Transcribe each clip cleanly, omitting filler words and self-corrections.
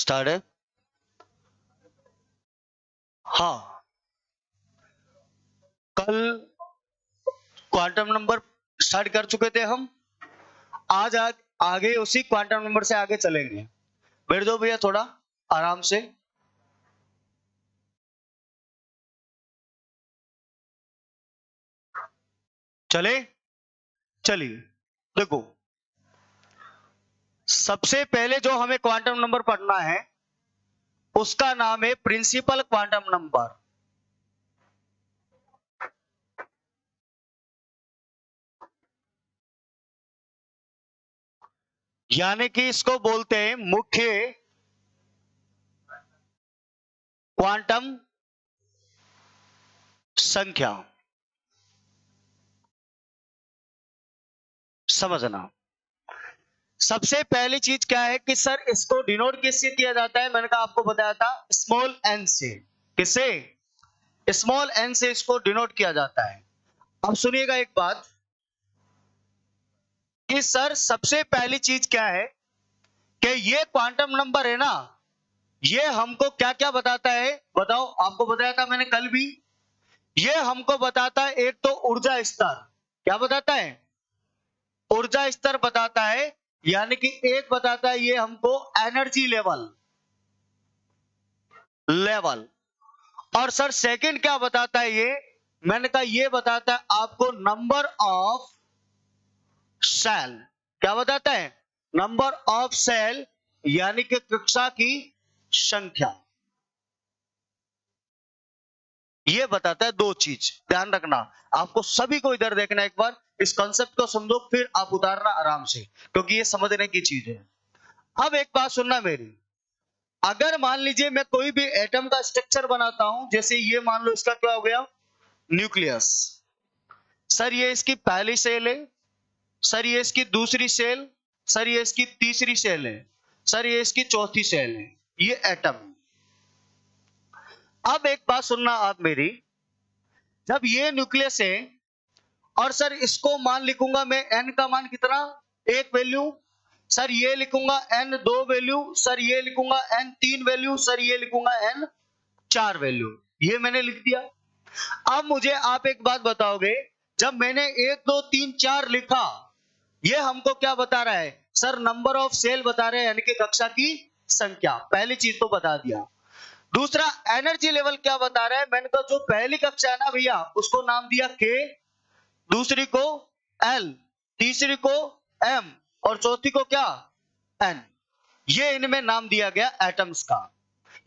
Start है। हाँ, कल क्वांटम नंबर स्टार्ट कर चुके थे हम। आज आगे उसी क्वांटम नंबर से आगे चलेंगे। बैठ जाओ भैया थोड़ा आराम से। चले चलिए, देखो सबसे पहले जो हमें क्वांटम नंबर पढ़ना है उसका नाम है प्रिंसिपल क्वांटम नंबर। यानी कि इसको बोलते हैं मुख्य क्वांटम संख्या। समझना, सबसे पहली चीज क्या है कि सर इसको डिनोट किससे किया जाता है। मैंने कहा आपको बताया था स्मॉल एन से। किससे? स्मॉल एन से इसको डिनोट किया जाता है। अब सुनिएगा एक बात कि सर सबसे पहली चीज क्या है कि ये क्वांटम नंबर है ना, ये हमको क्या क्या बताता है बताओ। आपको बताया था मैंने कल भी। ये हमको बताता है एक तो ऊर्जा स्तर। क्या बताता है? ऊर्जा स्तर बताता है। यानी कि एक बताता है ये हमको एनर्जी लेवल। और सर सेकंड क्या बताता है ये? मैंने कहा ये बताता है आपको नंबर ऑफ सेल। क्या बताता है? नंबर ऑफ सेल, यानी कि कक्षा की संख्या। ये बताता है दो चीज, ध्यान रखना। आपको सभी को इधर देखना, एक बार इस कॉन्सेप्ट को समझो फिर आप उतारना आराम से, क्योंकि ये समझने की चीज है। अब एक बात सुनना मेरी, अगर मान लीजिए मैं कोई भी एटम का स्ट्रक्चर बनाता हूं, जैसे ये मान लो इसका क्या हो गया, न्यूक्लियस। सर ये इसकी पहली सेल है, सर ये इसकी दूसरी सेल, सर ये इसकी तीसरी सेल है, सर ये इसकी चौथी सेल है। ये एटम। अब एक बात सुनना आप मेरी, जब ये न्यूक्लियस है और सर इसको मान लिखूंगा मैं एन का मान कितना, एक वैल्यू। सर ये लिखूंगा एन दो वैल्यू, सर ये लिखूंगा एन तीन वैल्यू, सर ये लिखूंगा एन चार वैल्यू। ये मैंने लिख दिया। अब मुझे आप एक बात बताओगे, जब मैंने एक दो तीन चार लिखा, ये हमको क्या बता रहा है? सर नंबर ऑफ सेल बता रहे हैं, यानी कि कक्षा की संख्या। पहली चीज तो बता दिया। दूसरा एनर्जी लेवल क्या बता रहा है? मैंने कहा जो पहली कक्षा है ना भैया, उसको नाम दिया के, दूसरी को एल, तीसरी को एम और चौथी को क्या, एन। ये इनमें नाम दिया गया एटम्स का।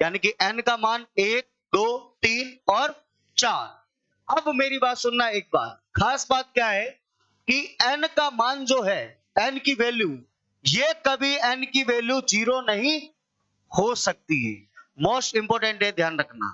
यानी कि एन का मान एक, दो, तीन और चार। अब मेरी बात सुनना एक बार, खास बात क्या है कि एन का मान जो है, एन की वैल्यू, ये कभी एन की वैल्यू जीरो नहीं हो सकती है। मोस्ट इंपोर्टेंट है, ध्यान रखना।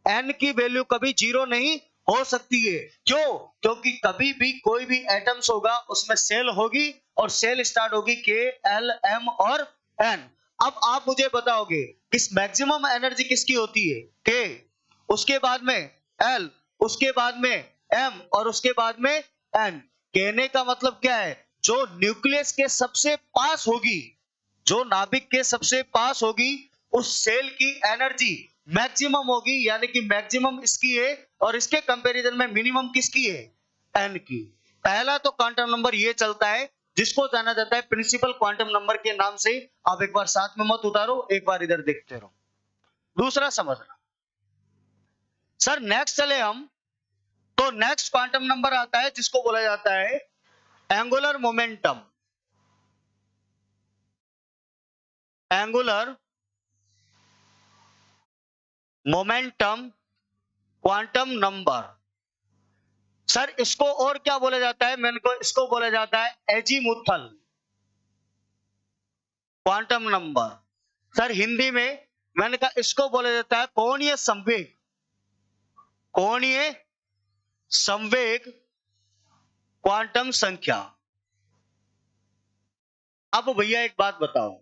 एन की वैल्यू कभी जीरो नहीं हो सकती है। क्यों? क्योंकि कभी भी कोई भी एटम्स होगा उसमें सेल होगी और सेल स्टार्ट होगी के, एल, एम और एन। अब आप मुझे बताओगे किस मैक्सिमम एनर्जी किसकी होती है? के, उसके बाद में एल, उसके बाद में एम और उसके बाद में एन। कहने का मतलब क्या है? जो न्यूक्लियस के सबसे पास होगी, जो नाभिक के सबसे पास होगी, उस सेल की एनर्जी मैक्सिमम होगी। यानी कि मैक्सिमम इसकी है और इसके कंपैरिजन में मिनिमम किसकी है? एन की। पहला तो क्वांटम नंबर ये चलता है जिसको जाना जाता है प्रिंसिपल क्वांटम नंबर के नाम से। आप एक बार साथ में मत उतारो, एक बार इधर देखते रहो। दूसरा समझना सर, नेक्स्ट चले हम तो नेक्स्ट क्वांटम नंबर आता है जिसको बोला जाता है angular momentum. Angular momentum quantum number. Sir इसको और क्या बोला जाता है? मैंने को इसको बोला जाता है azimuthal quantum number. Sir Hindi में मैंने कहा इसको बोला जाता है कोणीय संवेग। कोणीय संवेग क्वांटम संख्या। अब भैया एक बात बताओ,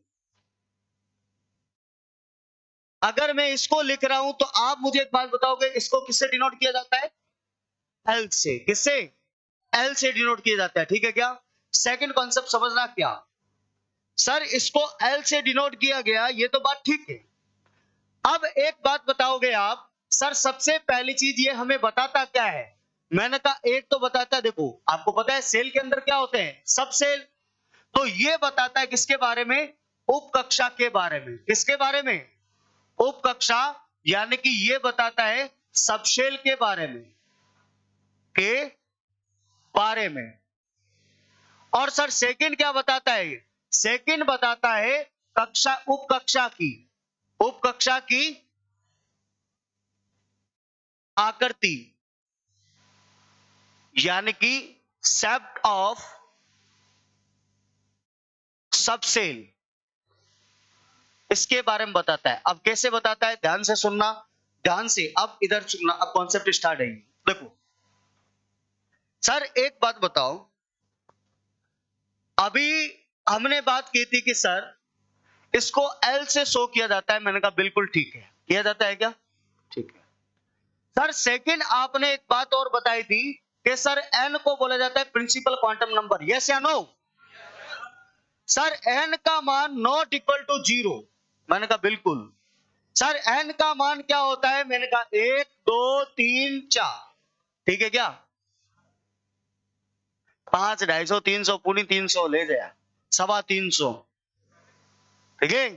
अगर मैं इसको लिख रहा हूं तो आप मुझे एक बात बताओगे इसको किससे डिनोट किया जाता है? एल से। किससे? एल से डिनोट किया जाता है। ठीक है क्या? सेकंड कॉन्सेप्ट समझना क्या, सर इसको एल से डिनोट किया गया, ये तो बात ठीक है। अब एक बात बताओगे आप, सर सबसे पहली चीज ये हमें बताता क्या है? मैंने कहा एक तो बताता है, देखो आपको पता है सेल के अंदर क्या होते हैं, सब सेल। तो ये बताता है किसके बारे में? उपकक्षा के बारे में। किसके बारे में? उपकक्षा, यानी कि ये बताता है सबशेल के बारे में, के बारे में। और सर सेकंड क्या बताता है? सेकंड बताता है कक्षा, उपकक्षा की, उपकक्षा की आकृति, यानी कि सेट ऑफ सबसेल, इसके बारे में बताता है। अब कैसे बताता है, ध्यान से सुनना, ध्यान से अब इधर सुनना, अब कॉन्सेप्ट स्टार्ट है। देखो सर एक बात बताओ, अभी हमने बात की थी कि सर इसको एल से शो किया जाता है। मैंने कहा बिल्कुल ठीक है, किया जाता है क्या? ठीक है। सर सेकंड आपने एक बात और बताई थी कि सर एन को बोला जाता है प्रिंसिपल क्वांटम नंबर, यस या नो? सर एन का मान नॉट इक्वल टू 0। मैंने कहा बिल्कुल। सर एन का मान क्या होता है? मैंने कहा 1 2 3 4, ठीक है क्या? 5 250 300 पूरी 300 ले गया, 350, ठीक है।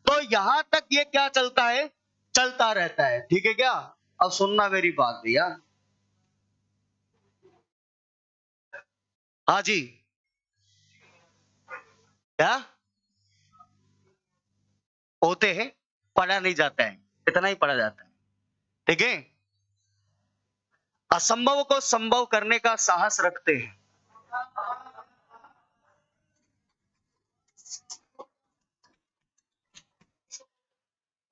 तो यहां तक ये क्या चलता है? चलता रहता है, ठीक है क्या? अब सुनना मेरी बात भैया। हाँ जी, क्या होते हैं? पढ़ा नहीं जाता है, इतना ही पढ़ा जाता है, ठीक है। असंभव को संभव करने का साहस रखते हैं।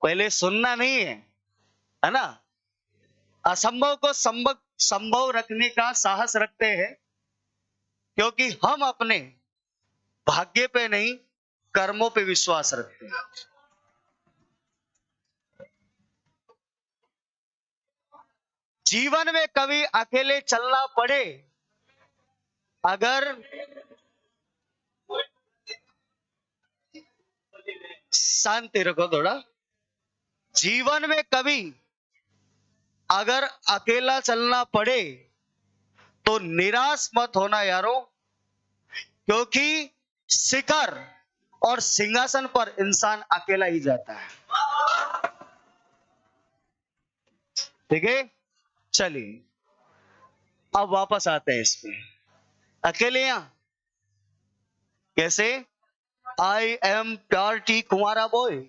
पहले सुनना नहीं है ना? असंभव को संभव संभव रखने का साहस रखते हैं, क्योंकि हम अपने भाग्य पे नहीं, कर्मों पे विश्वास रखते हैं। जीवन में कभी अकेले चलना पड़े, अगर शांति रखो थोड़ा, जीवन में कभी अगर अकेला चलना पड़े तो निराश मत होना यारो, क्योंकि शिखर और सिंहासन पर इंसान अकेला ही जाता है, ठीक है। चलिए अब वापस आते हैं इसमें। अकेले यहां कैसे? I am purity Kumara boy.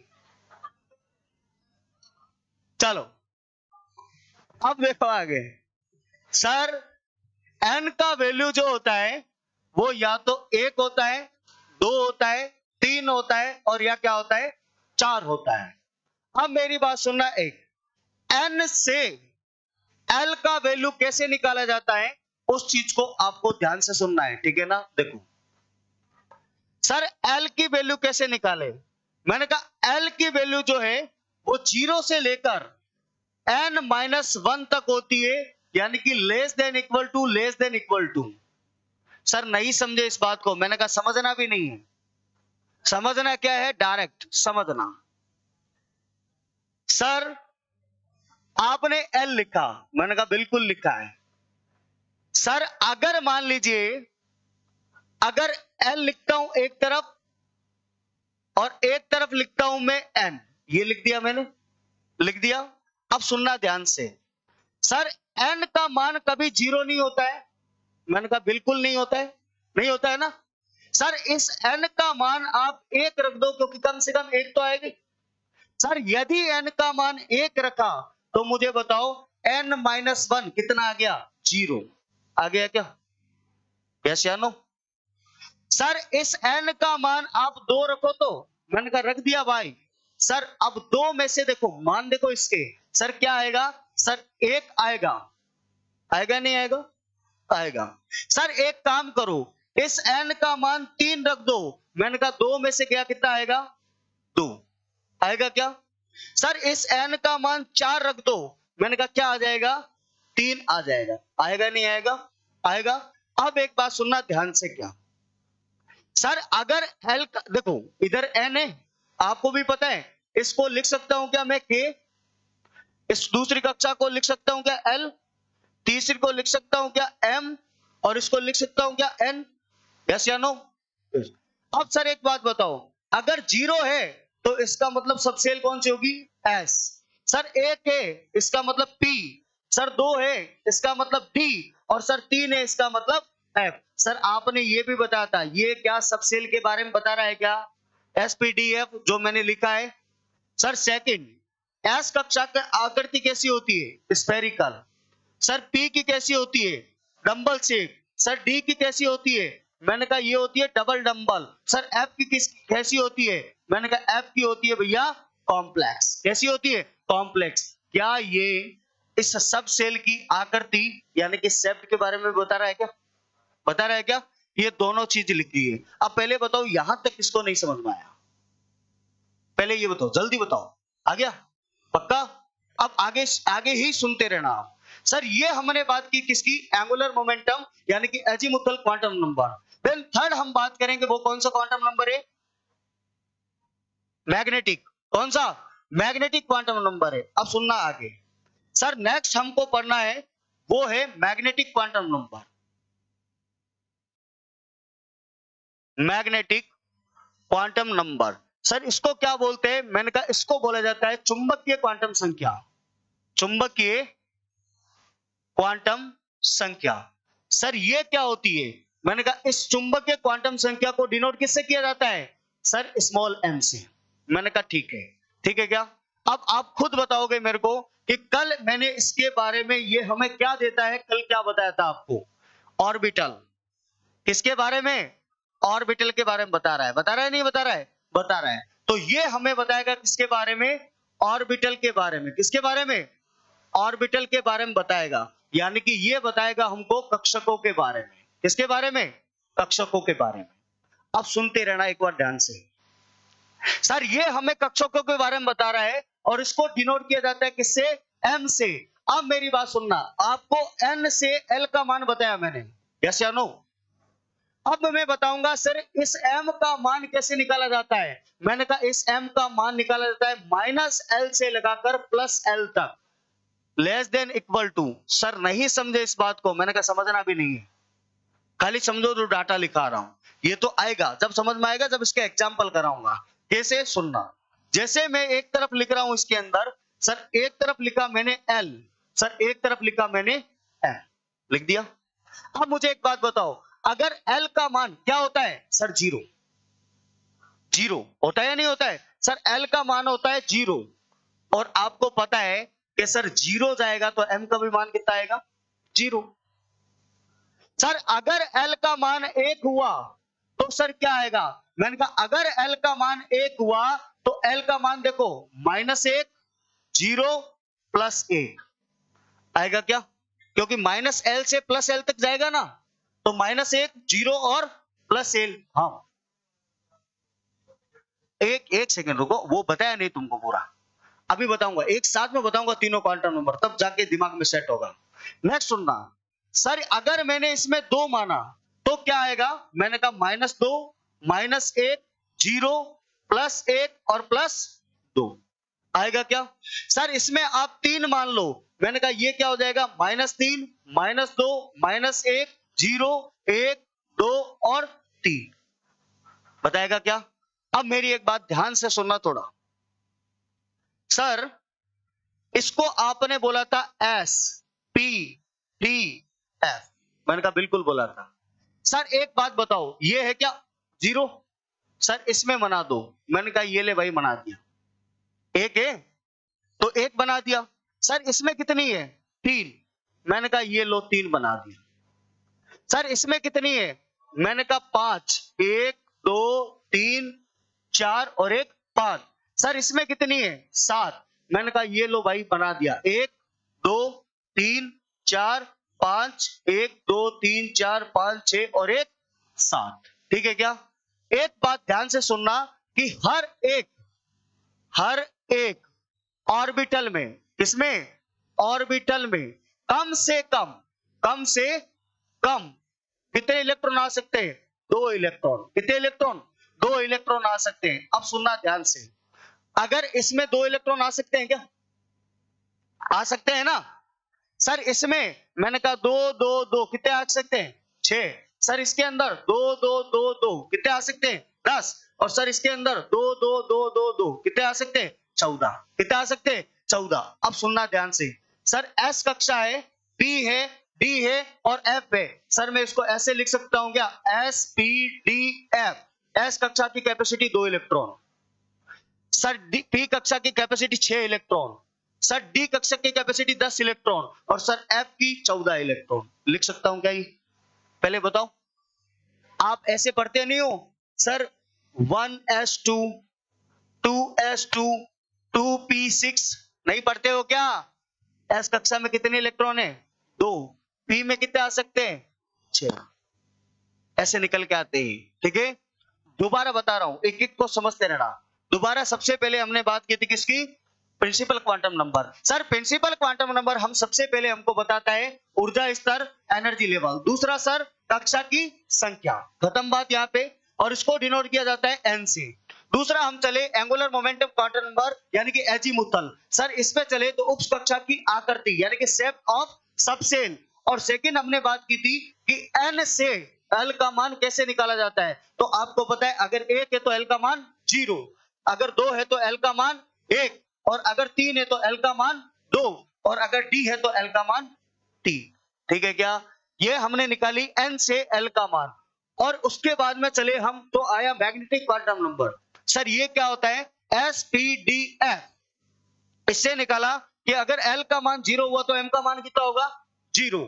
चलो अब देखो आगे। सर एन का वैल्यू जो होता है वो या तो 1 होता है, 2 होता है, 3 होता है, और या क्या होता है? 4 होता है। अब मेरी बात सुनना, एक एन से एल का वैल्यू कैसे निकाला जाता है, उस चीज को आपको ध्यान से सुनना है, ठीक है ना? देखो सर एल की वैल्यू कैसे निकाले? मैंने कहा एल की वैल्यू जो है वो 0 से लेकर n-1 तक होती है, यानी कि less than equal to, less than equal to. Sir नहीं समझे इस बात को? मैंने कहा समझना भी नहीं है। समझना क्या है? डायरेक्ट समझना। सर आपने एल लिखा, मैंने कहा बिल्कुल लिखा है। सर अगर मान लीजिए, अगर एल लिखता हूं एक तरफ और एक तरफ लिखता हूं मैं एन, ये लिख दिया मैंने, लिख दिया। अब सुनना ध्यान से। सर एन का मान कभी 0 नहीं होता है। मैंने कहा बिल्कुल नहीं होता है, नहीं होता है ना। सर इस एन का मान आप 1 रख दो, क्योंकि कम से कम 1 तो आएगी। सर यदि एन का मान 1 रखा तो मुझे बताओ n-1 कितना आ गया? 0 आ गया क्या? यस या नो? सर इस एन का मान आप 2 रखो तो, मैंने कहा रख दिया भाई। सर अब 2 में से देखो मान, देखो इसके, सर क्या आएगा? सर 1 आएगा, आएगा नहीं आएगा? आएगा। सर एक काम करो, इस n का मान 3 रख दो, मैंने कहा 2 में से क्या कितना आएगा? 2 आएगा क्या? सर इस n का मान 4 रख दो, मैंने कहा क्या आ जाएगा? 3 आ जाएगा। आएगा नहीं आएगा? आएगा। अब एक बात सुनना ध्यान से, क्या सर अगर एल देखो इधर n है, आपको भी पता है इसको लिख सकता हूं क्या मैं K, इस दूसरी कक्षा को लिख सकता हूं क्या L, तीसरी को लिख सकता हूं क्या M, और इसको लिख सकता हूं क्या N? यस या नो? अब सर एक बात बताओ, अगर 0 है तो इसका मतलब सबसेल कौन सी होगी? S। सर 1 है इसका मतलब P, सर 2 है इसका मतलब D, और सर 3 है इसका मतलब F। सर आपने ये भी बताया था, ये क्या सबसेल के बारे में बता रहा है क्या? SPDF जो मैंने लिखा है। सर सेकंड, S कक्षा की आकृति कैसी होती है? स्फेरिकल। सर P की कैसी होती है? Dumbbell shape. सर D की कैसी होती है? मैंने कहा ये होती है डबल डंबल। सर F की कैसी होती है? मैंने कहा F की होती है भैया कॉम्प्लेक्स। कैसी होती है? कॉम्प्लेक्स। क्या ये इस सब सेल की आकृति यानी कि शेप के बारे में बता रहा है क्या? बता रहा है क्या? ये दोनों चीज लिखी है। अब पहले बताओ यहां तक किसको नहीं समझ में आया? पहले ये बताओ, जल्दी बताओ। आ गया? पक्का? अब आगे आगे ही सुनते रहना आप। सर ये हमने बात की किसकी? एंगुलर मोमेंटम यानी कि azimuthal quantum number. Then third हम बात करेंगे, वो कौन सा क्वांटम नंबर है? मैग्नेटिक। कौन सा? मैग्नेटिक क्वांटम नंबर है। अब सुनना आगे। सर नेक्स्ट हमको पढ़ना है वो है magnetic quantum number. Magnetic quantum number, sir इसको क्या बोलते हैं? मैंने कहा इसको बोला जाता है चुंबकीय क्वांटम संख्या। चुंबकीय क्वांटम संख्या। सर ये क्या होती है? मैंने कहा इस चुंबकीय क्वांटम संख्या को डिनोट किससे किया जाता है? सर स्मॉल m से। मैंने कहा ठीक है। ठीक है क्या? अब आप खुद बताओगे मेरे को कि कल मैंने इसके बारे में, ये हमें क्या देता है, कल क्या बताया था आपको? ऑर्बिटल। किसके बारे में? ऑर्बिटल के बारे में बता रहा है। बता रहा है नहीं बता रहा है? बता रहा है। तो ये हमें बताएगा किसके बारे में? ऑर्बिटल के बारे में। किसके बारे में? ऑर्बिटल के बारे में बताएगा। यानी कि ये बताएगा हमको कक्षकों के बारे में। किसके बारे में? कक्षकों के बारे में। अब सुनते रहना एक बार ध्यान से। सर ये हमें कक्षकों के बारे में बता रहा है और इसको डिनोट किया जाता है किससे? m से। अब मेरी बात सुनना, आपको n से l का मान बताया मैंने, यस या नो? अब मैं बताऊंगा सर इस m का मान कैसे निकाला जाता है। मैंने कहा इस m का मान निकाला जाता है -l से लगाकर +l तक, less than equal to. Sir नहीं समझे इस बात को? मैंने कहा समझना भी नहीं है, खाली समझो जो डाटा लिखा रहा हूं। ये तो आएगा, जब समझ में आएगा, जब इसके एग्जाम्पल कराऊंगा। कैसे? सुनना। जैसे मैं एक तरफ लिख रहा हूं इसके अंदर, सर एक तरफ लिखा मैंने l, सर एक तरफ लिखा मैंने l, लिख दिया। अब मुझे एक बात बताओ, अगर l का मान क्या होता है? सर 0। 0 होता है या नहीं होता है? सर l का मान होता है 0, और आपको पता है कि सर 0 जाएगा तो m का भी मान कितना आएगा? 0। सर अगर l का मान 1 हुआ तो सर क्या आएगा? मैंने कहा अगर l का मान 1 हुआ तो l का मान देखो -1, 0 +1 आएगा क्या? क्योंकि -l से +l तक जाएगा ना, तो -1, 0 और +l। हाँ एक सेकंड रुको, वो बताया नहीं तुमको पूरा, अभी बताऊंगा, एक साथ में बताऊंगा तीनों क्वांटम नंबर, तब जाके दिमाग में सेट होगा। नेक्स्ट सुनना। सर अगर मैंने इसमें 2 माना तो क्या आएगा? मैंने कहा -2, -1, 0 +1 और +2 आएगा क्या? सर इसमें आप 3 मान लो, मैंने कहा ये क्या हो जाएगा? -3, -2, -1, 0, 1, 2 और 3 बताएगा क्या? अब मेरी एक बात ध्यान से सुनना थोड़ा। सर इसको आपने बोला था S P D F, मैंने कहा बिल्कुल बोला था। सर एक बात बताओ, ये है क्या 0? सर इसमें बना दो, मैंने कहा ये ले भाई बना दिया। 1 है तो 1 बना दिया। सर इसमें कितनी है? 3, मैंने कहा ये लो 3 बना दिया। सर इसमें कितनी है? मैंने कहा 5, 1 2 3 4 और 1 5। सर इसमें कितनी है? 7, मैंने कहा ये लो भाई बना दिया। 1 2 3 4 5, 1 2 3 4 5 6 और 1 7। ठीक है क्या? एक बात ध्यान से सुनना कि हर एक ऑर्बिटल में, किसमें? ऑर्बिटल में कम से कम कितने इलेक्ट्रॉन आ सकते हैं? 2 इलेक्ट्रॉन। कितने इलेक्ट्रॉन? 2 इलेक्ट्रॉन आ सकते हैं। अब सुनना ध्यान से, अगर इसमें 2 इलेक्ट्रॉन आ सकते हैं क्या? आ सकते हैं ना सर। इसमें मैंने कहा 2 2 2 कितने आ सकते हैं? 6। सर इसके अंदर 2 2 2 2 कितने आ सकते हैं? 10। और सर इसके अंदर 2 2 2 2 2 कितने आ सकते हैं? 14। कितने आ सकते हैं? 14। अब सुनना ध्यान से, सर एस कक्षा है, पी है, डी है और एफ है। सर मैं इसको ऐसे लिख सकता हूं क्या? S P D F. S कक्षा की कैपेसिटी 2 इलेक्ट्रॉन, सर पी कक्षा की कैपेसिटी 6 इलेक्ट्रॉन, सर डी कक्षा की कैपेसिटी 10 इलेक्ट्रॉन और सर एफ की 14 इलेक्ट्रॉन। लिख सकता हूं क्या ये? पहले बताओ, आप ऐसे पढ़ते नहीं हो सर 1s2 2s2 2p6 नहीं पढ़ते हो क्या? एस कक्षा में कितने इलेक्ट्रॉन है? 2। पी में कितने आ सकते हैं? 6। ऐसे निकल के आते हैं। ठीक है, दोबारा बता रहा हूं, एक एक को समझते रहना। दोबारा सबसे पहले हमने बात की थी किसकी? Principal quantum number. Sir principal quantum number हम सबसे पहले हमको बताता है ऊर्जा स्तर, एनर्जी लेवल। दूसरा सर कक्षा की संख्या, खत्म बात यहां पे। और इसको डिनोट किया जाता है एन से। दूसरा हम चले एंगुलर मोमेंटम क्वांटम नंबर यानी कि एजीमुथल। सर इस पे चले तो उप कक्षा की आकृति यानी कि शेप ऑफ सबसेल। और सेकंड हमने बात की थी कि एन से एल का मान कैसे निकाला जाता है। तो आपको पता है अगर 1 है तो एल का मान 0, अगर 2 है तो एल का मान 1, और अगर 3 है तो एल का मान 2, और अगर डी है तो एल का मान 3। ठीक है क्या? ये हमने निकाली एन से एल का मान। और उसके बाद में चले हम तो आया मैग्नेटिक क्वांटम नंबर। सर ये क्या होता है? S P D F. इससे निकाला कि अगर एल का मान 0 हुआ तो एम का मान कितना होगा? 0।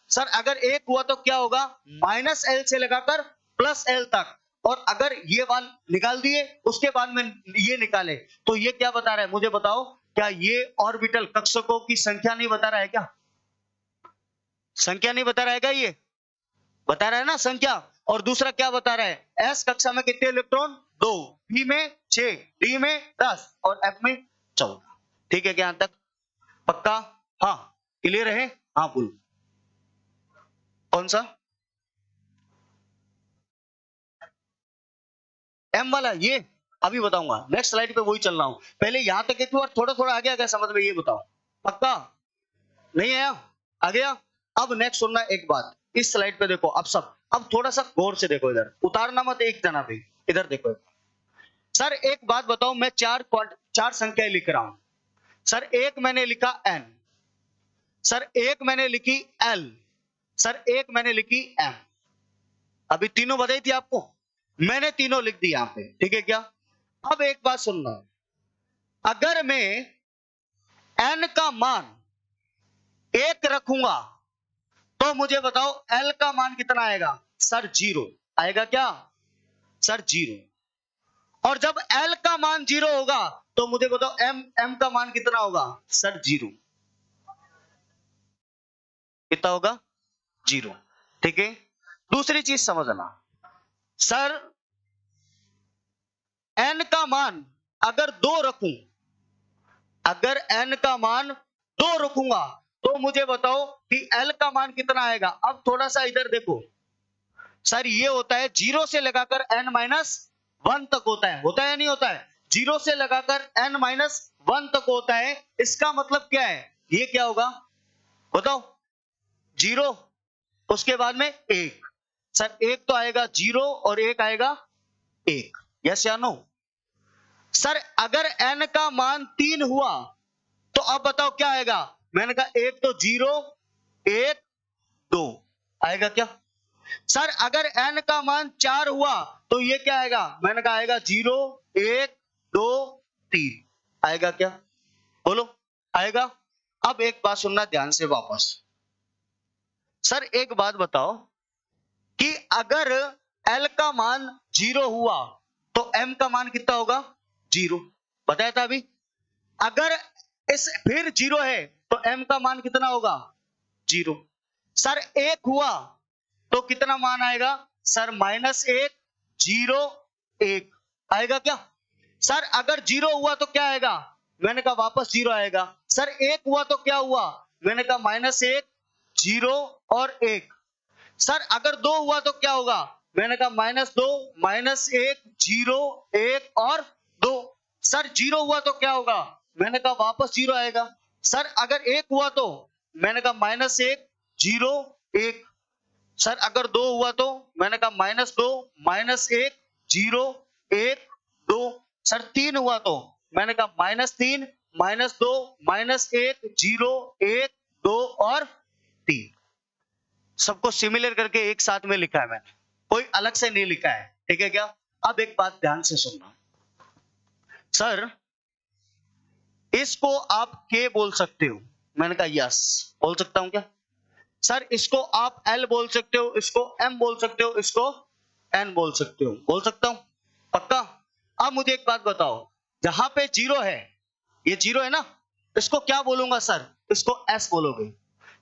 सर अगर 1 हुआ तो क्या होगा? माइनस एल से लगाकर प्लस एल तक। और अगर ये मान निकाल दिए उसके बाद में ये निकाले तो ये क्या बता रहा है? मुझे बताओ, क्या ये ऑर्बिटल कक्षकों की संख्या नहीं बता रहा है क्या? संख्या नहीं बता रहा है क्या? ये बता रहा है ना संख्या। और दूसरा क्या बता रहा है? एस कक्षा में कितने इलेक्ट्रॉन? 2, बी में 6, डी में 10 और एफ में 14। ठीक है क्या यहां तक? पक्का? हाँ क्लियर है? हाँ बोलो कौन सा? एम वाला ये अभी बताऊंगा, नेक्स्ट स्लाइड पे वही चल रहा हूं। पहले यहां तक एक बार थोड़ा थोड़ा आ गया क्या समझ में? ये बताओ पक्का? नहीं आया? आ गया? अब नेक्स्ट सुनना एक बात, इस स्लाइड पे देखो। अब थोड़ा सा गौर से देखो, इधर उतारना मत एक जना भी, इधर देखो। सर एक बात बताओ, मैं चार संख्याएं लिख रहा हूं। सर एक मैंने लिखा n, सर एक मैंने लिखी l, सर एक मैंने लिखी m। अभी तीनों बताई थी आपको, मैंने तीनों लिख दी यहां पे। ठीक है क्या? अब एक बात सुनना, अगर मैं n का मान 1 रखूंगा तो मुझे बताओ l का मान कितना आएगा? सर 0 आएगा क्या? सर 0। और जब l का मान 0 होगा तो मुझे बताओ m का मान कितना होगा? सर 0। कितना होगा? 0। ठीक है, दूसरी चीज समझना, सर n का मान अगर 2 रखूं, अगर n का मान 2 रखूंगा तो मुझे बताओ कि l का मान कितना आएगा? अब थोड़ा सा इधर देखो, सर ये होता है 0 से लगाकर n-1 तक होता है या नहीं होता है? 0 से लगाकर n-1 तक होता है। इसका मतलब क्या है? ये क्या होगा बताओ? 0, उसके बाद में 1। सर 1 तो आएगा 0 और 1 आएगा 1। यस या नो? सर अगर n का मान 3 हुआ तो अब बताओ क्या आएगा? मैंने कहा 1 तो 0 1 2 आएगा क्या? सर अगर n का मान 4 हुआ तो ये क्या आएगा? मैंने कहा आएगा 0 1 2 3 आएगा क्या? बोलो आएगा? अब एक बात सुनना ध्यान से वापस। सर एक बात बताओ कि अगर l का मान 0 हुआ तो m का मान कितना होगा? 0 बताया था अभी। अगर इस फिर 0 है तो m का मान कितना होगा? 0। सर 1 हुआ तो कितना मान आएगा? सर -1 0 1 आएगा क्या? सर अगर 0 हुआ तो क्या आएगा? मैंने कहा वापस 0 आएगा। सर 1 हुआ तो क्या हुआ? मैंने कहा -1 0 और 1। सर अगर 2 हुआ तो क्या होगा? मैंने कहा -2 -1 0 1 और 2 सर 0 हुआ तो क्या होगा? मैंने कहा वापस 0 आएगा। सर अगर 1 हुआ तो मैंने कहा -1 0 1। सर अगर 2 हुआ तो मैंने कहा -2 -1 0 1 2। सर 3 हुआ तो मैंने कहा -3 -2 -1 0 1 2 और 3। सबको सिमिलर करके एक साथ में लिखा है मैंने, कोई अलग से नहीं लिखा है, ठीक है क्या? अब एक बात ध्यान से सुनना, सर इसको आप के बोल सकते हो। मैंने कहा यस बोल सकता हूं क्या? सर इसको आप एल बोल सकते हो, इसको एम बोल सकते हो, इसको एन बोल सकते हो, बोल सकता हूं पक्का? अब मुझे एक बात बताओ, जहां पे 0 है, ये 0 है ना, इसको क्या बोलूंगा सर? इसको एस बोलोगे।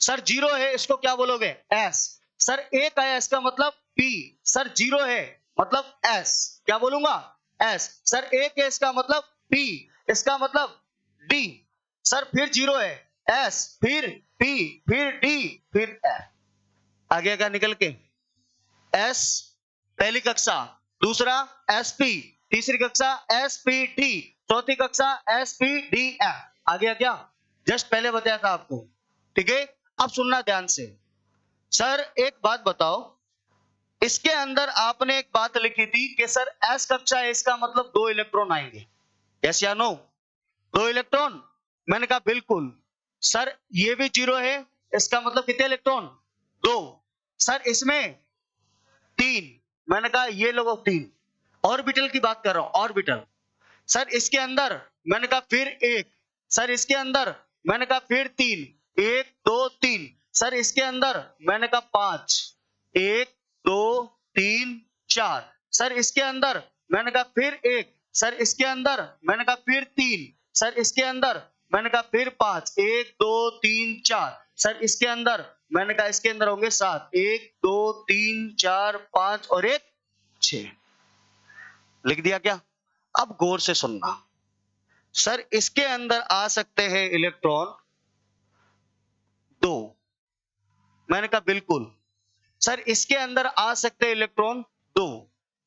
सर 0 है, इसको क्या बोलोगे? एस। सर 1 आया, इसका मतलब पी। सर 0 है मतलब एस, क्या बोलूंगा? एस। सर 1 है, इसका मतलब पी, इसका मतलब डी। सर फिर 0 है, एस, फिर पी, फिर डी, फिर एफ। आगे का निकल के एस पहली कक्षा, दूसरा एस पी, तीसरी कक्षा एस पी डी, चौथी कक्षा एस पी डी एफ। आ गया क्या? जस्ट पहले बताया था आपको, ठीक है? अब सुनना ध्यान से। सर एक बात बताओ, इसके अंदर आपने एक बात लिखी थी कि सर एस कक्षा है, इसका मतलब 2 इलेक्ट्रॉन आएंगे, यस या नो? 2 इलेक्ट्रॉन। मैंने कहा बिल्कुल। सर ये भी 0 है, इसका मतलब कितने इलेक्ट्रॉन? 2। सर इसमें 3। मैंने कहा ये लोगों 3। ऑर्बिटल की बात कर रहा हूं, ऑर्बिटल। सर इसके अंदर मैंने कहा फिर 1। सर इसके अंदर मैंने कहा फिर 3, 1 2 3। सर इसके अंदर मैंने कहा 5, 1 2 3 4। सर इसके अंदर मैंने कहा फिर 1। सर इसके अंदर मैंने कहा फिर 3। सर इसके अंदर मैंने कहा फिर 5, 1 2 3 4। सर इसके अंदर मैंने कहा इसके अंदर होंगे 7, 1 2 3 4 5 और 1 6। लिख दिया क्या? अब गौर से सुनना, सर इसके अंदर आ सकते हैं इलेक्ट्रॉन 2। मैंने कहा बिल्कुल। सर इसके अंदर आ सकते हैं इलेक्ट्रॉन 2।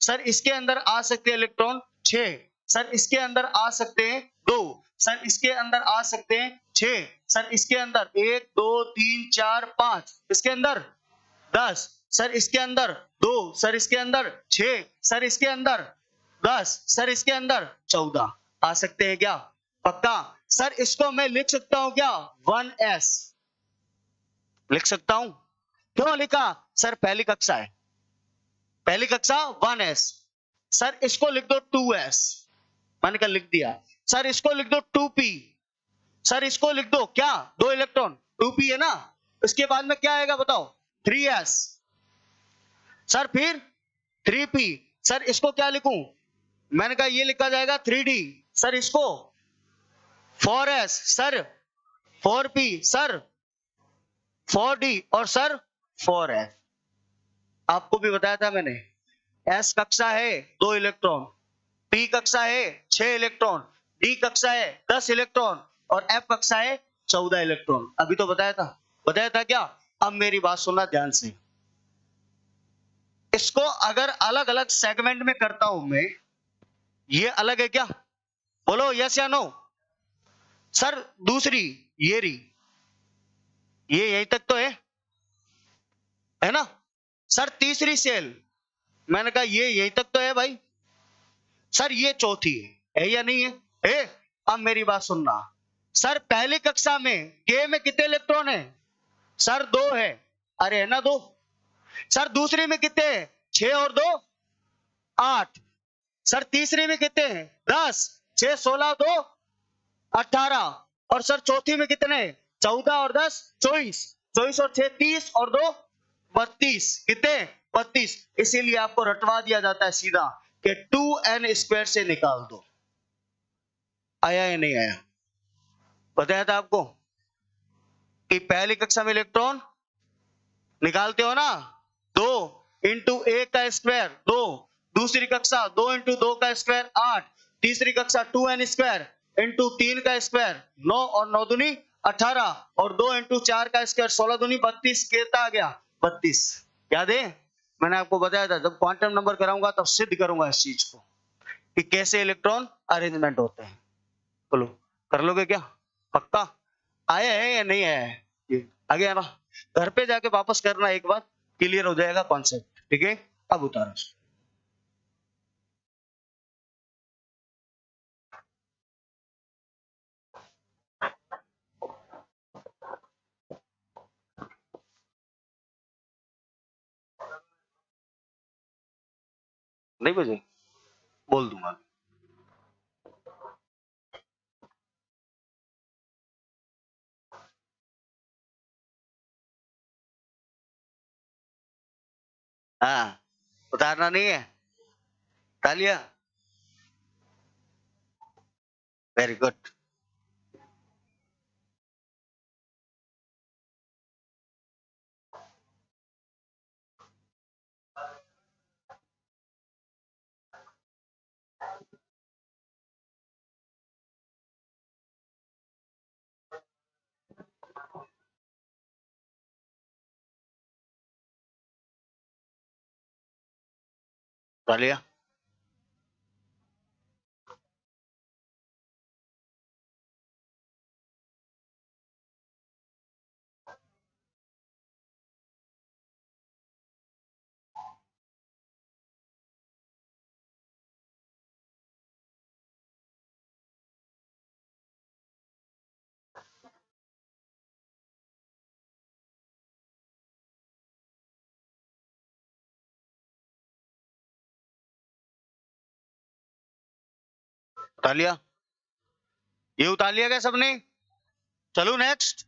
सर इसके अंदर आ सकते हैं इलेक्ट्रॉन 6। सर इसके अंदर आ सकते हैं 2। सर इसके अंदर आ सकते हैं 6। सर इसके अंदर 1 2 3 4 5। इसके अंदर 10। सर इसके अंदर 2। सर इसके अंदर 6। सर इसके अंदर 10। सर इसके अंदर 14 आ सकते हैं क्या? पक्का? सर इसको मैं लिख सकता हूं क्या? 1s लिख सकता हूं। क्यों लिखा? सर पहली कक्षा है, पहली कक्षा 1s। सर इसको लिख दो 2s। मैंने कहा लिख दिया। सर इसको लिख दो 2p। सर इसको लिख दो क्या? 2 इलेक्ट्रॉन 2p है ना, इसके बाद में क्या आएगा बताओ? 3s। सर फिर 3p। सर इसको क्या लिखूं? मैंने कहा ये लिखा जाएगा 3d। सर इसको 4s। Sir 4p। Sir 4d और सर 4f। आपको भी बताया था मैंने, s कक्षा है 2 इलेक्ट्रॉन, p कक्षा है 6 इलेक्ट्रॉन, d कक्षा है 10 इलेक्ट्रॉन और f कक्षा है 14 इलेक्ट्रॉन। अभी तो बताया था, बताया था क्या? अब मेरी बात सुनना ध्यान से। इसको अगर अलग अलग सेगमेंट में करता हूं मैं, ये अलग है क्या? बोलो यस या नो। सर दूसरी ये रही, ये यहीं तक तो है ना? सर तीसरी सेल, मैंने कहा ये यहीं तक तो है भाई। सर ये चौथी है या नहीं है? अब मेरी बात सुनना। सर पहली कक्षा में के में कितने इलेक्ट्रॉन है? सर 2 है। अरे है ना 2। सर दूसरी में कितने हैं? 6 और 2 8। सर तीसरी में कितने हैं? 10। 6 16 2 18। और सर चौथी में कितने? 14 और 10 24। 24 और 6 30 और 2 32। कितने? 32। इसीलिए आपको रटवा दिया जाता है सीधा कि 2n² से निकाल दो। आया या नहीं आया? बताया था आपको कि पहली कक्षा में इलेक्ट्रॉन निकालते हो ना 2 इंटू 1 का स्क्वायर 2। दूसरी कक्षा 2 इंटू 2 का स्क्वायर 8। तीसरी कक्षा 2n² इंटू 3 का स्क्वायर 9 और 9 दूनी 18 और 2 इंटू 4 का स्क्वायर 16 दूनी 32। कितना आ गया? 32। याद है? मैंने आपको बताया था जब क्वांटम नंबर कराऊंगा तब सिद्ध करूंगा इस चीज को। कि कैसे इलेक्ट्रॉन अरेंजमेंट होते हैं। बोलो कर लोगे क्या? पक्का आया है या नहीं आया है? ये आ गया ना? घर पे जाके वापस करना, एक बार क्लियर हो जाएगा कॉन्सेप्ट। ठीक है, अब उतारो। नहीं बजे बोल दूंगा। हाँ, उतारना नहीं है? तालिया, वेरी गुड। तालिया, तालिया, ये उतार लिया क्या सबने? चलो नेक्स्ट।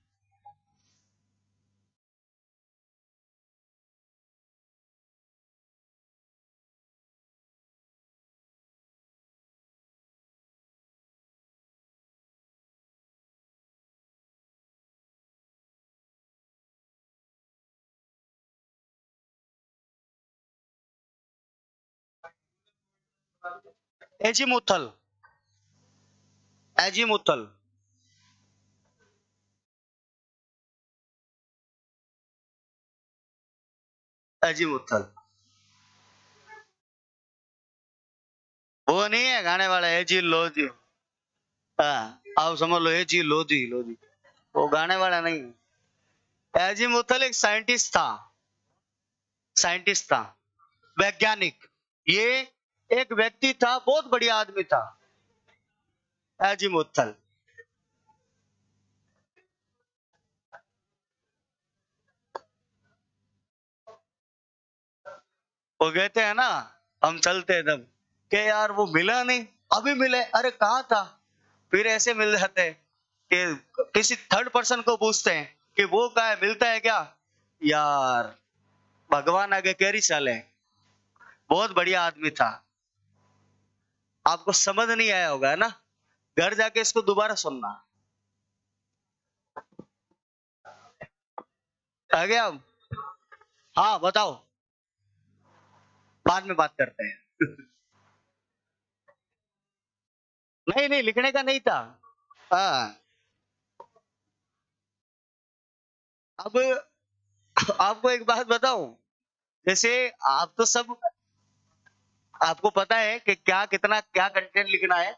Azimuthal, azimuthal, azimuthal. वो नहीं है गाने वाला एजी लोजी। हाँ, आप समझ लो एजी लोजी लोजी, वो गाने वाला नहीं है। एजीमुथल एक साइंटिस्ट था, साइंटिस्ट था, वैज्ञानिक। ये एक व्यक्ति था, बहुत बढ़िया आदमी था, एजीमुथल। वो कहते हैं ना, हम चलते तब के यार वो मिला नहीं, अभी मिले, अरे कहाँ था? फिर ऐसे मिल जाते हैं कि किसी थर्ड पर्सन को पूछते हैं कि वो कहाँ है, मिलता है क्या? यार भगवान आगे कैरी चले, बहुत बढ़िया आदमी था। आपको समझ नहीं आया होगा, है ना? घर जाके इसको दोबारा सुनना। आ गया? हाँ बताओ, बाद में बात करते हैं। नहीं नहीं, लिखने का नहीं था। हाँ, अब आपको एक बात बताऊं, जैसे आप तो सब, आपको पता है कि क्या कितना क्या कंटेंट लिखना है।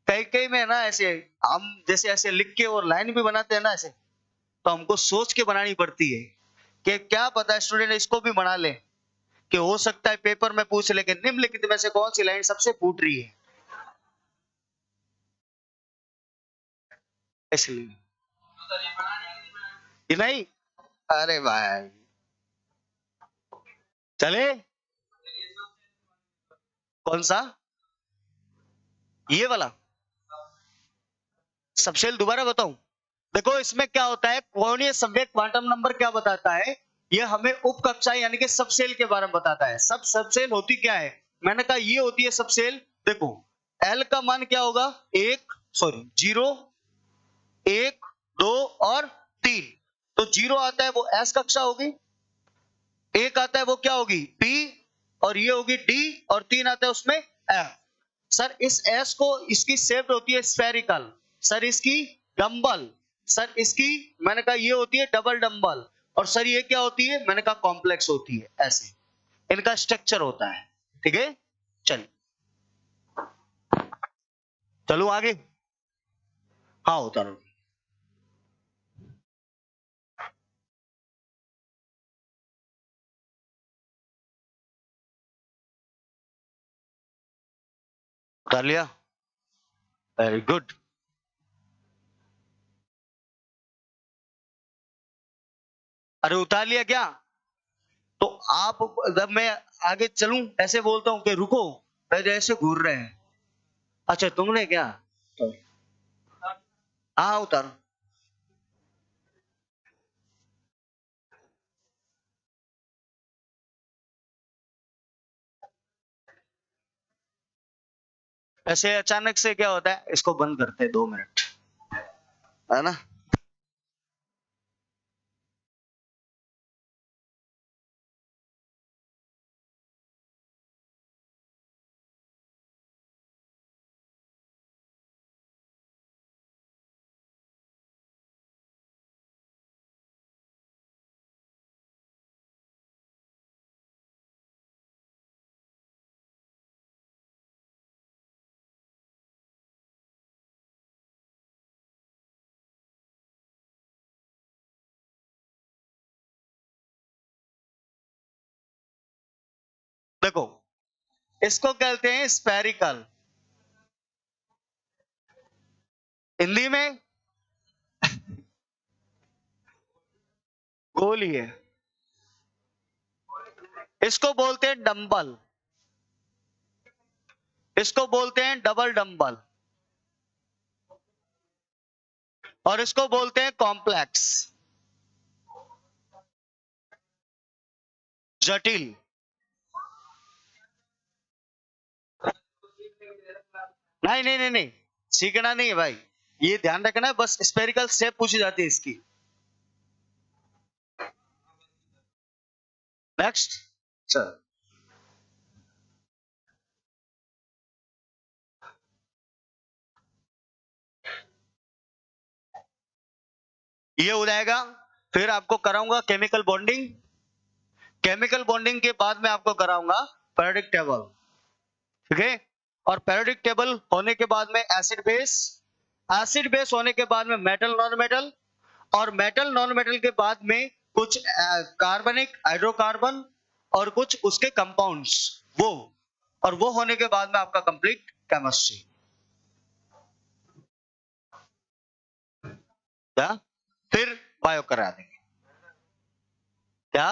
कई कई में ना ऐसे हम जैसे ऐसे लिख के और लाइन भी बनाते हैं ना ऐसे, तो हमको सोच के बनानी पड़ती है कि क्या पता स्टूडेंट इसको भी बना ले, कि हो सकता है पेपर में पूछ ले कि निम्नलिखित में से कौन सी लाइन सबसे फूट रही है, इसलिए। कि नहीं? अरे भाई, चले। कौन सा? ये वाला सबसेल दोबारा बताऊं? देखो इसमें क्या होता है, कोणीय संवेग क्वांटम नंबर क्या बताता है, ये हमें उप कक्षा यानी कि सबसेल के बारे में बताता है। सबसेल होती क्या है? मैंने कहा ये होती है सबसेल। देखो एल का मान क्या होगा? एक, सॉरी जीरो, एक, दो और तीन। तो जीरो आता है वो एस कक्षा होगी, एक आता है वो क्या होगी? पी, और ये होगी डी, और तीन आता है उसमें एफ। सर इस एस को, इसकी शेप होती है स्फेरिकल, सर इसकी डंबल, सर इसकी मैंने कहा ये होती है डबल डंबल, और सर ये क्या होती है? मैंने कहा कॉम्प्लेक्स होती है। ऐसे इनका स्ट्रक्चर होता है। ठीक है, चलिए चलो आगे। हाँ उतारो। उतार लिया, वेरी गुड। अरे उतार लिया क्या? तो आप, जब मैं आगे चलूं ऐसे बोलता हूं कि रुको, पहले ऐसे घूर रहे हैं। अच्छा तुमने क्या? तो हाँ उतारो। ऐसे अचानक से क्या होता है, इसको बंद करते हैं 2 मिनट, है ना। देखो, इसको कहते हैं स्फेरिकल, हिंदी में गोल ही है। इसको बोलते हैं डंबल, इसको बोलते हैं डबल डंबल, और इसको बोलते हैं कॉम्प्लेक्स, जटिल। नहीं नहीं नहीं नहीं, सीखना नहीं है भाई, ये ध्यान रखना है, बस स्पेरिकल शेप पूछी जाती है इसकी। नेक्स्ट। चल, ये हो जाएगा। फिर आपको कराऊंगा केमिकल बॉन्डिंग, केमिकल बॉन्डिंग के बाद में आपको कराऊंगा पेरियोडिक टेबल, ठीक है। और पेरियोडिक टेबल होने के बाद में एसिड बेस, एसिड बेस होने के बाद में मेटल नॉन मेटल, और मेटल नॉन मेटल के बाद में कुछ कार्बनिक हाइड्रोकार्बन और कुछ उसके कंपाउंड्स, वो, और वो होने के बाद में आपका कंप्लीट केमिस्ट्री। क्या? फिर बायो करा देंगे। क्या?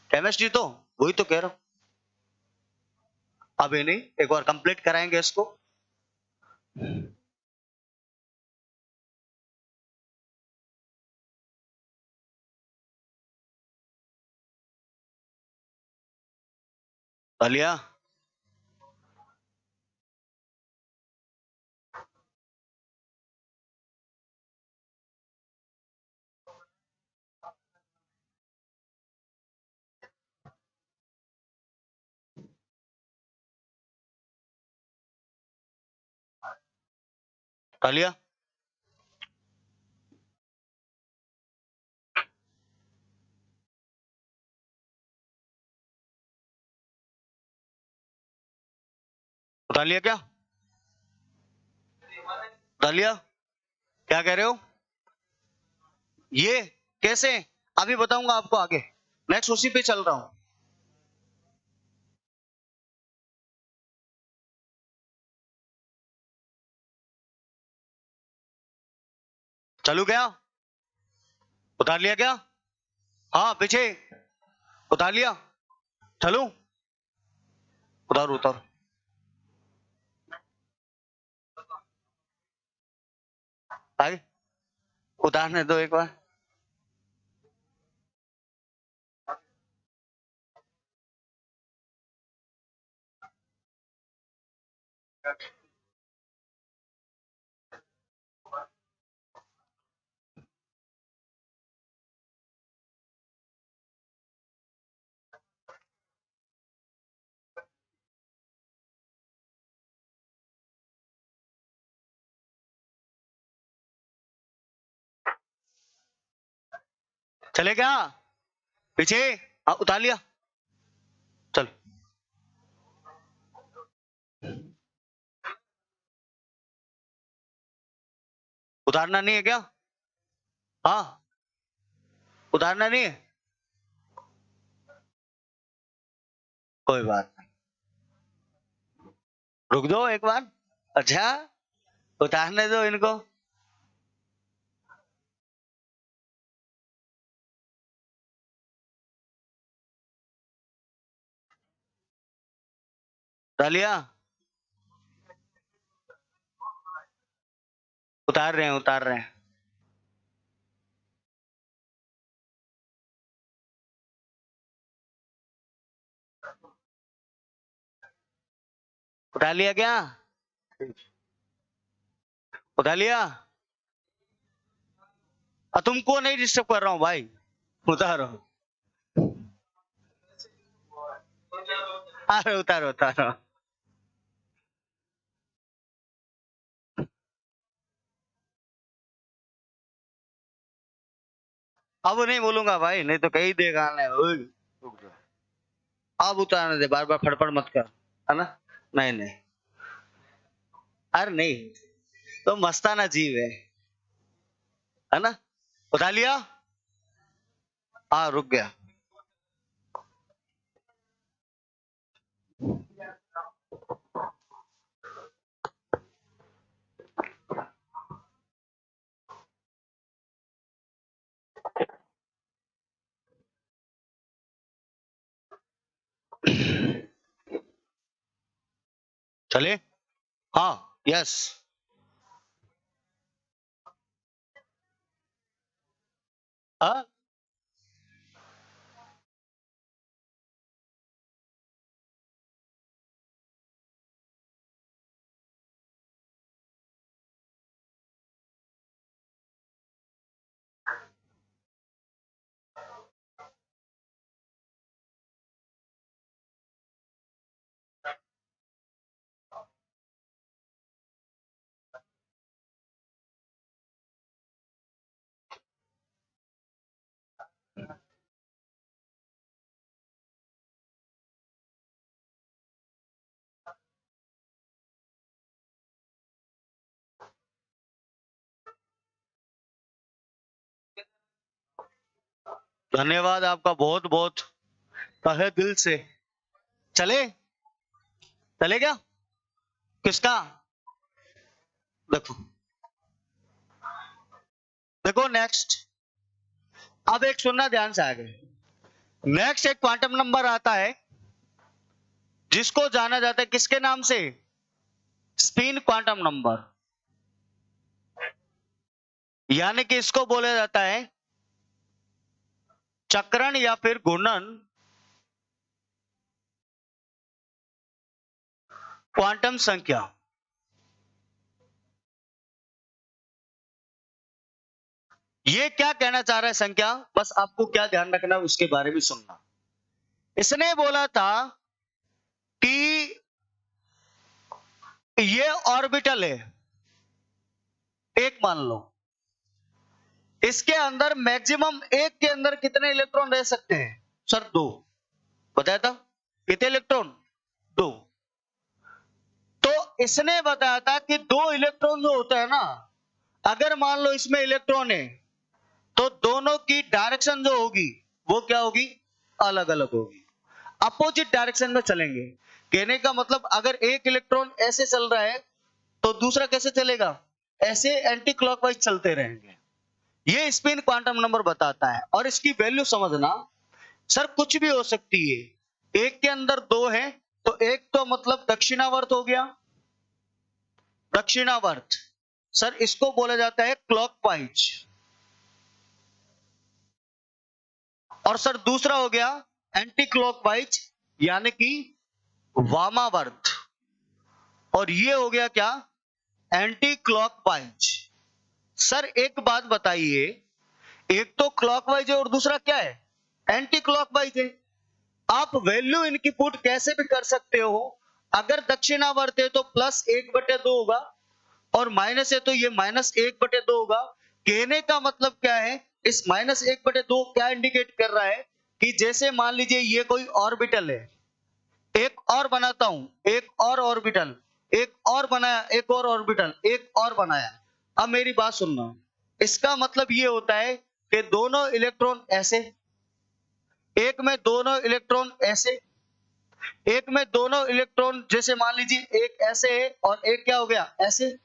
केमिस्ट्री तो वही तो कह रहा हूं, अभी नहीं, एक बार कंप्लीट कराएंगे इसको। लिया। लिया। बता लिया क्या? बता लिया। क्या कह रहे हो? ये कैसे? अभी बताऊंगा आपको आगे, नेक्स्ट उसी पे चल रहा हूं। चलू क्या? उतार लिया क्या? हाँ पीछे। उतार लिया। चलू? उतारो उतारो। आगे उतारने दो एक बार। चले क्या? पीछे। हाँ उतार लिया। चल। उतारना नहीं है क्या? हाँ, उतारना नहीं है, कोई बात नहीं, रुक दो एक बार। अच्छा, उतारने दो इनको। डालिया, उतार रहे हैं, उतार रहे हैं। उठा लिया क्या? उठा लिया? तुमको नहीं डिस्टर्ब कर रहा हूं भाई, उतारो। अरे उतारो उतारो। अब नहीं बोलूंगा भाई, नहीं तो कहीं देगा नहीं। रुक जा। अब उतारने दे, बार बार फड़फड़ मत कर, है ना? नहीं नहीं, अरे नहीं, तो मस्ताना जीव है ना? उठा लिया? हाँ, रुक गया। चले? हाँ, यस। हाँ, धन्यवाद आपका बहुत बहुत, तहे दिल से। चले? चले क्या? किसका? देखो, देखो नेक्स्ट। अब एक सुनना ध्यान से आगे। नेक्स्ट एक क्वांटम नंबर आता है जिसको जाना जाता है किसके नाम से? Spin quantum number. यानी कि इसको बोला जाता है चक्रण या फिर घूर्णन क्वांटम संख्या। ये क्या कहना चाह रहा है संख्या, बस आपको क्या ध्यान रखना है उसके बारे में सुनना। इसने बोला था कि ये ऑर्बिटल है, एक मान लो, इसके अंदर मैक्सिमम एक के अंदर कितने इलेक्ट्रॉन रह सकते हैं? सर दो, बताया था। कितने इलेक्ट्रॉन? दो। तो इसने बताया था कि दो इलेक्ट्रॉन जो होता है ना, अगर मान लो इसमें इलेक्ट्रॉन है तो दोनों की डायरेक्शन जो होगी वो क्या होगी? अलग अलग होगी, अपोजिट डायरेक्शन में चलेंगे। कहने का मतलब अगर एक इलेक्ट्रॉन ऐसे चल रहा है तो दूसरा कैसे चलेगा? ऐसे एंटी क्लॉकवाइज चलते रहेंगे। ये स्पिन क्वांटम नंबर बताता है। और इसकी वैल्यू समझना, सर कुछ भी हो सकती है, एक के अंदर दो है तो एक तो मतलब दक्षिणावर्त हो गया, दक्षिणावर्त, सर इसको बोला जाता है क्लॉकवाइज। और सर दूसरा हो गया एंटी क्लॉकवाइज, यानी कि वामावर्त। और ये हो गया क्या? Anti clockwise. सर एक बात बताइए, एक तो क्लॉकवाइज है और दूसरा क्या है? एंटी क्लॉकवाइज है। आप वैल्यू इनकी पुट कैसे भी कर सकते हो। अगर दक्षिणावर्त है तो +1/2 होगा, और माइनस है तो ये -1/2 होगा। कहने का मतलब क्या है? इस -1/2 क्या इंडिकेट कर रहा है कि जैसे मान लीजिए ये कोई ऑर्बिटल है, एक और बनाता हूं, एक और ऑर्बिटल, एक और बनाया, एक और ऑर्बिटल, एक और बनाया, अब मेरी बात सुनना, इसका मतलब ये होता है कि दोनों इलेक्ट्रॉन ऐसे, एक में दोनों इलेक्ट्रॉन ऐसे, एक में दोनों इलेक्ट्रॉन, जैसे मान लीजिए एक ऐसे है और एक क्या हो गया ऐसे,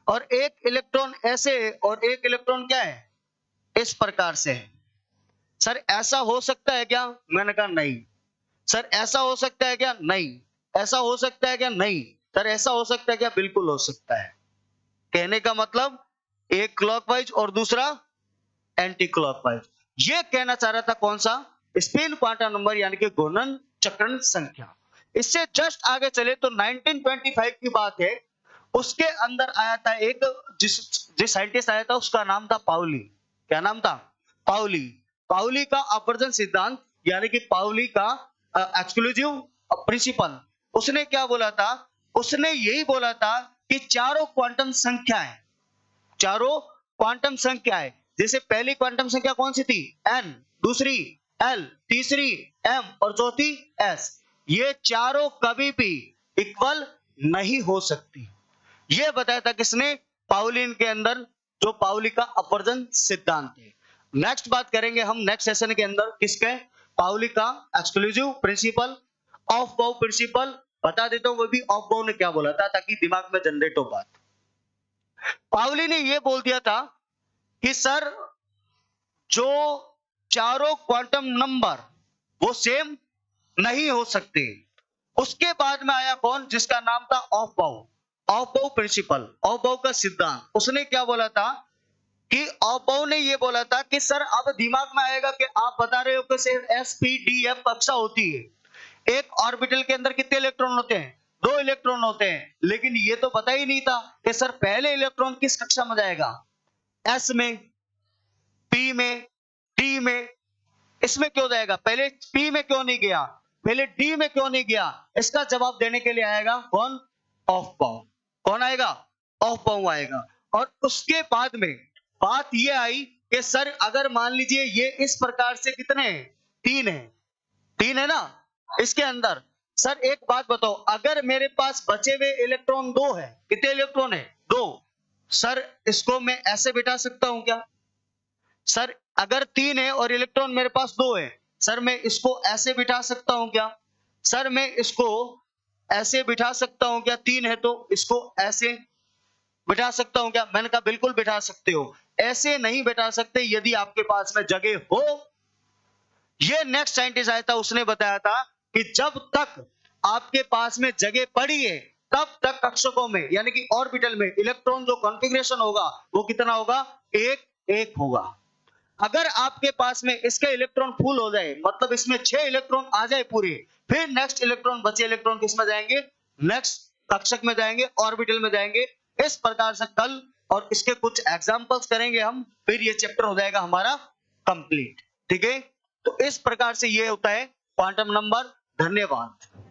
और एक इलेक्ट्रॉन ऐसे है और एक इलेक्ट्रॉन क्या है इस प्रकार से है। सर ऐसा हो सकता है क्या? मैंने कहा नहीं। सर ऐसा हो सकता है क्या? नहीं। ऐसा हो सकता है क्या? नहीं। सर ऐसा हो सकता है क्या? बिल्कुल हो सकता है। कहने का मतलब एक क्लॉकवाइज और दूसरा एंटी क्लॉकवाइज। ये कहना चाह रहा था कौन सा? स्पिन क्वांटम नंबर यानी कि घूर्णन चक्रण संख्या। इससे जस्ट आगे चले तो 1925 की बात है, उसके अंदर आया था एक जिस साइंटिस्ट आया था उसका नाम था पाउली। क्या नाम था? पाउली। पाउली का अपवर्जन सिद्धांत यानी कि पाउली का एक्सक्लूसिव प्रिंसिपल। उसने क्या बोला था? उसने यही बोला था कि चारों क्वांटम संख्याएं, चारों क्वांटम संख्याएं, जैसे पहली क्वांटम संख्या कौन सी थी? n, दूसरी l, तीसरी m और चौथी s, ये चारों कभी भी इक्वल नहीं हो सकती। ये बताया था किसने? पाउलिन के अंदर, जो पाउली का अपवर्जन सिद्धांत है। नेक्स्ट बात करेंगे हम नेक्स्ट सेशन के अंदर किसके? पाउली का एक्सक्लूसिव प्रिंसिपल, ऑफ बाउ प्रिंसिपल। बता देता हूं वो भी ऑफ बाउ ने क्या बोला था ताकि दिमाग में जनरेट हो बात। पाउली ने ये बोल दिया था कि सर जो चारों क्वांटम नंबर वो सेम नहीं हो सकते। उसके बाद में आया कौन? जिसका नाम था ऑफ बाउ, ऑफ बाउ प्रिंसिपल, ऑफ बाउ का सिद्धांत। उसने क्या बोला था कि ऑफ बाउ ने ये बोला था कि सर अब दिमाग में आएगा कि आप बता रहे हो कि sp-d-f कक्षा होती है, एक ऑर्बिटल के अंदर कितने इलेक्ट्रॉन होते हैं? 2 इलेक्ट्रॉन होते हैं। लेकिन ये तो पता ही नहीं था कि सर पहले इलेक्ट्रॉन किस कक्षा में जाएगा, s में, p में, d में। इसमें क्यों जाएगा? पहले p में क्यों नहीं गया, पहले d में क्यों नहीं गया? इसका जवाब देने के लिए आएगा कौन? ऑफ बाउ। कौन आएगा? ऑफ बाउ आएगा। और उसके बाद में बात ये आई कि सर अगर मान लीजिए ये इस प्रकार से कितने हैं? 3 है, 3 है ना इसके अंदर। सर एक बात बताओ, अगर मेरे पास बचे हुए इलेक्ट्रॉन 2 है, कितने इलेक्ट्रॉन है? 2। सर इसको मैं ऐसे बिठा सकता हूं क्या? सर अगर 3 है और इलेक्ट्रॉन मेरे पास 2 है, सर मैं इसको ऐसे बिठा सकता हूं क्या? सर मैं इसको ऐसे बिठा सकता हूं क्या? 3 है तो इसको ऐसे बिठा सकता हूं क्या? मैंने कहा बिल्कुल बिठा सकते हो। ऐसे नहीं बिठा सकते यदि आपके पास में जगह हो। ये नेक्स्ट साइंटिस्ट आया था, उसने बताया था कि जब तक आपके पास में जगह पड़ी है तब तक कक्षकों में यानी कि ऑर्बिटल में इलेक्ट्रॉन जो कॉन्फ़िगरेशन होगा वो कितना होगा? 1-1 होगा। अगर आपके पास में इसके इलेक्ट्रॉन फुल हो जाए, मतलब इसमें 6 इलेक्ट्रॉन आ जाए पूरे, फिर नेक्स्ट इलेक्ट्रॉन, बचे इलेक्ट्रॉन किस में जाएंगे? नेक्स्ट कक्षक में जाएंगे, ऑर्बिटल में जाएंगे। इस प्रकार से कल और इसके कुछ एग्जांपल्स करेंगे हम, फिर ये चैप्टर हो जाएगा हमारा कंप्लीट। ठीक है, तो इस प्रकार से ये होता है क्वांटम नंबर। धन्यवाद।